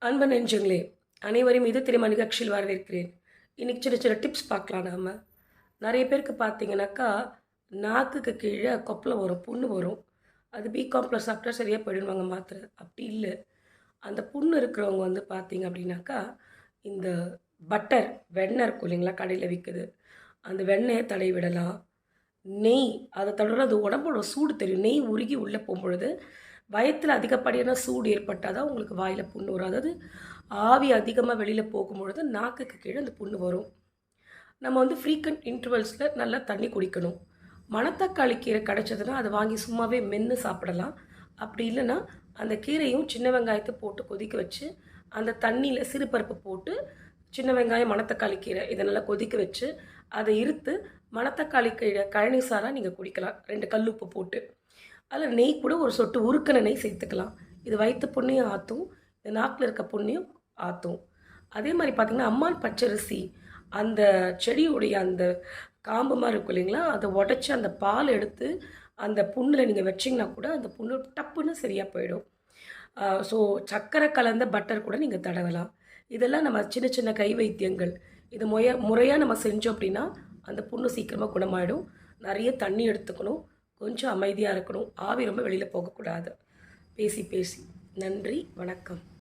அன்பு நெஞ்சங்களே, அனைவரையும் இது திரும்ப நிகழ்ச்சியில் வரவேற்கிறேன். இன்னைக்கு சின்ன சின்ன டிப்ஸ் பார்க்கலாம் நாம. நெறைய பேருக்கு பார்த்தீங்கன்னாக்கா, நாக்குக்கு கீழ கொப்பளம் வரும், புண்ணு வரும். அது பி காம்ப்ளெக்ஸ் சாப்பிட்டா சரியா போயிடும்னுவாங்க மாத்திரை. அப்படி இல்ல. அந்த புண்ணு இருக்கிறவங்க வந்து பார்த்தீங்க அப்படின்னாக்கா, இந்த பட்டர் வெண்ணெய் இருக்கும் இல்லைங்களா? கடையில விக்குது. அந்த வெண்ணெய தடவி விடலாம். நெய் அத தடவுனா அது உடம்போட சூடு தெரியும். நெய் உருகி உள்ள போம்பொழுது, வயத்துல அதிகப்படியான சூடு ஏற்பட்டா தான் உங்களுக்கு வாயில புண்ணு வரும். அதாவது ஆவி அதிகமா வெளியில போகும்பொழுது, நாக்குக்கு கீழ அந்த புண்ணு வரும். நம்ம வந்து ஃப்ரீக்வென்ட் இன்டர்வல்ஸ்ல நல்லா தண்ணி குடிக்கணும். மணத்தக்காளி கீரை கிடைச்சதுன்னா, அத வாங்கி சும்மாவே மென்னு சாப்பிடலாம். அப்படி இல்லன்னா, அந்த கீரையும் சின்ன வெங்காயத்த போட்டு கொதிக்க வச்சு, அந்த தண்ணீல சிறு பருப்பு போட்டு, சின்ன வெங்காயம், மணத்தக்காளி கீரை இத நல்லா கொதிக்க வச்சு, அத இருத்து மணத்தக்காளி கீரை கழனி சாறா நீங்க குடிக்கலாம். 2 கல் உப்பு போட்டு. அதில நெய் கூட ஒரு சொட்டு உருக்குன நெய் சேர்த்துக்கலாம். இது வயித்து புண்ணையும் ஆத்தும். இந்த நாக்குல இருக்க புண்ணையும் ஆத்தும். அதே மாரி பார்த்தீங்கன்னா, அம்மான் பச்சரிசி அந்த செடியுடைய அந்த காம்பு மாரி இருக்கும் இல்லைங்களா? அத உடைச்சு அந்த பால் எடுத்து அந்த புண்ணுல நீங்க வச்சீங்கன்னா கூட, அந்த புண்ணு டப்புன்னு சரியா போயிடும். ஸோ சர்க்கரை கலந்த பட்டர் கூட நீங்க தடவலாம். இதெல்லாம் நம்ம சின்ன சின்ன கை வைத்தியங்கள். இது முறையா நம்ம செஞ்சோம் அப்படின்னா, அந்த புண்ணு சீக்கிரமா குணமாயிடும். நெறைய தண்ணி எடுத்துக்கணும். கொஞ்சம் அமைதியா இருக்கணும். ஆவி ரொம்ப வெளியில போகக்கூடாது. பேசி பேசி. நன்றி. வணக்கம்.